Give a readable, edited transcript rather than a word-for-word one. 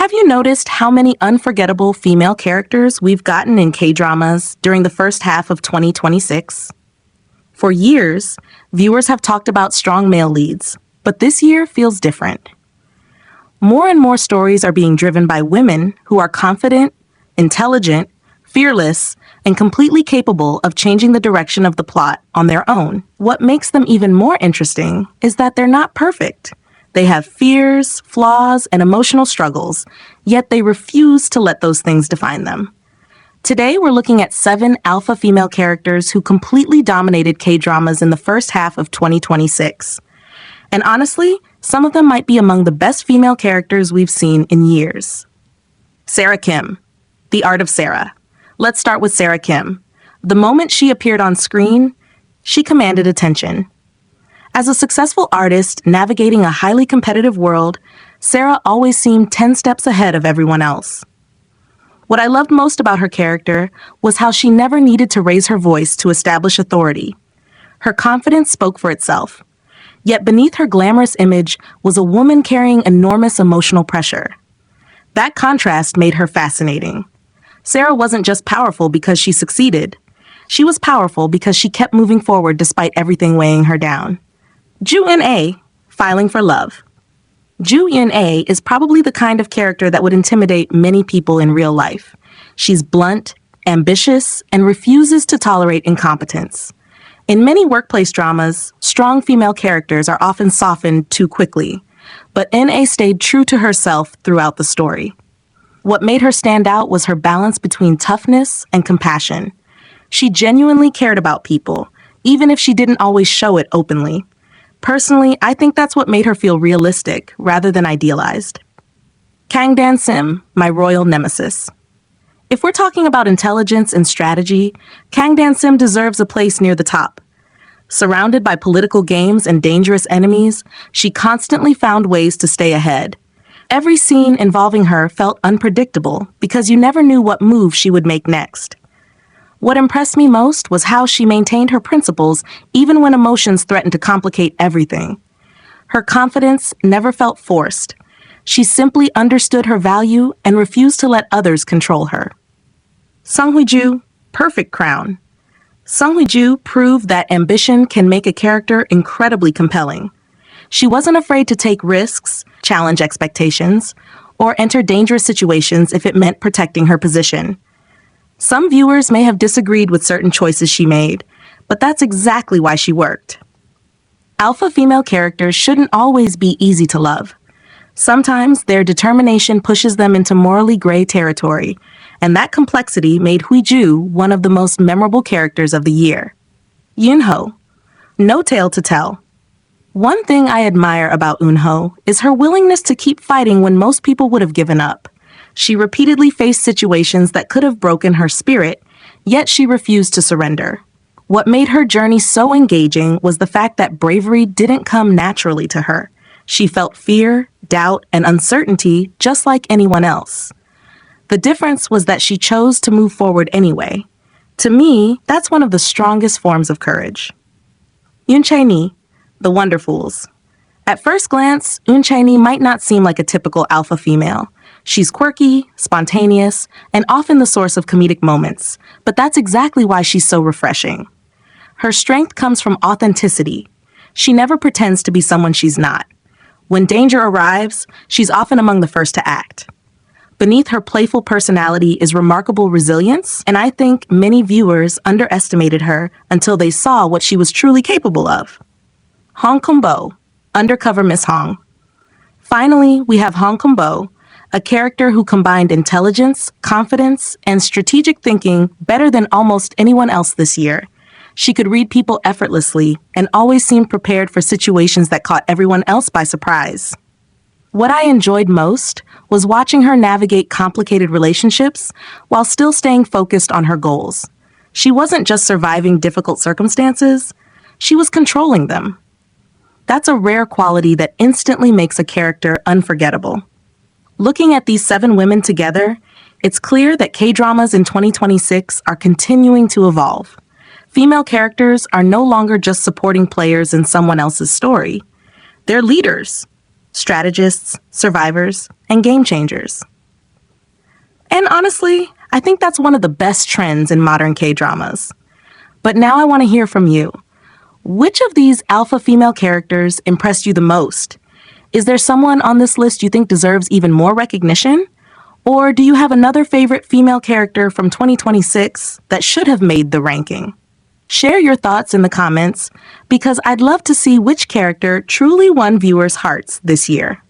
Have you noticed how many unforgettable female characters we've gotten in K-dramas during the first half of 2026? For years, viewers have talked about strong male leads, but this year feels different. More and more stories are being driven by women who are confident, intelligent, fearless, and completely capable of changing the direction of the plot on their own. What makes them even more interesting is that they're not perfect. They have fears, flaws, and emotional struggles, yet they refuse to let those things define them. Today, we're looking at 7 alpha female characters who completely dominated K-dramas in the first half of 2026. And honestly, some of them might be among the best female characters we've seen in years. Sarah Kim, The Art of Sarah. Let's start with Sarah Kim. The moment she appeared on screen, she commanded attention. As a successful artist navigating a highly competitive world, Sarah always seemed 10 steps ahead of everyone else. What I loved most about her character was how she never needed to raise her voice to establish authority. Her confidence spoke for itself. Yet beneath her glamorous image was a woman carrying enormous emotional pressure. That contrast made her fascinating. Sarah wasn't just powerful because she succeeded. She was powerful because she kept moving forward despite everything weighing her down. Eun Chae Ni, Filing for Love. Eun Chae Ni is probably the kind of character that would intimidate many people in real life. She's blunt, ambitious, and refuses to tolerate incompetence. In many workplace dramas, strong female characters are often softened too quickly, but Eun Chae Ni stayed true to herself throughout the story. What made her stand out was her balance between toughness and compassion. She genuinely cared about people, even if she didn't always show it openly. Personally, I think that's what made her feel realistic rather than idealized. Kang Dan Sim, My Royal Nemesis. If we're talking about intelligence and strategy, Kang Dan Sim deserves a place near the top. Surrounded by political games and dangerous enemies, she constantly found ways to stay ahead. Every scene involving her felt unpredictable because you never knew what move she would make next. What impressed me most was how she maintained her principles even when emotions threatened to complicate everything. Her confidence never felt forced. She simply understood her value and refused to let others control her. Seong Hui Ju, Perfect Crown. Seong Hui Ju proved that ambition can make a character incredibly compelling. She wasn't afraid to take risks, challenge expectations, or enter dangerous situations if it meant protecting her position. Some viewers may have disagreed with certain choices she made, but that's exactly why she worked. Alpha female characters shouldn't always be easy to love. Sometimes their determination pushes them into morally gray territory, and that complexity made Hui Ju one of the most memorable characters of the year. Eun Ho, No Tale to Tell. One thing I admire about Eun Ho is her willingness to keep fighting when most people would have given up. She repeatedly faced situations that could have broken her spirit, yet she refused to surrender. What made her journey so engaging was the fact that bravery didn't come naturally to her. She felt fear, doubt, and uncertainty just like anyone else. The difference was that she chose to move forward anyway. To me, that's one of the strongest forms of courage. Eun Chae Ni, The WONDERfools. At first glance, Eun Chae Ni might not seem like a typical alpha female. She's quirky, spontaneous, and often the source of comedic moments, but that's exactly why she's so refreshing. Her strength comes from authenticity. She never pretends to be someone she's not. When danger arrives, she's often among the first to act. Beneath her playful personality is remarkable resilience, and I think many viewers underestimated her until they saw what she was truly capable of. Hong Kong-bo, Undercover Miss Hong. Finally, we have Hong Kong-bo, a character who combined intelligence, confidence, and strategic thinking better than almost anyone else this year. She could read people effortlessly and always seemed prepared for situations that caught everyone else by surprise. What I enjoyed most was watching her navigate complicated relationships while still staying focused on her goals. She wasn't just surviving difficult circumstances, she was controlling them. That's a rare quality that instantly makes a character unforgettable. Looking at these 7 women together, it's clear that K-dramas in 2026 are continuing to evolve. Female characters are no longer just supporting players in someone else's story. They're leaders, strategists, survivors, and game changers. And honestly, I think that's one of the best trends in modern K-dramas. But now I want to hear from you. Which of these alpha female characters impressed you the most? Is there someone on this list you think deserves even more recognition? Or do you have another favorite female character from 2026 that should have made the ranking? Share your thoughts in the comments because I'd love to see which character truly won viewers' hearts this year.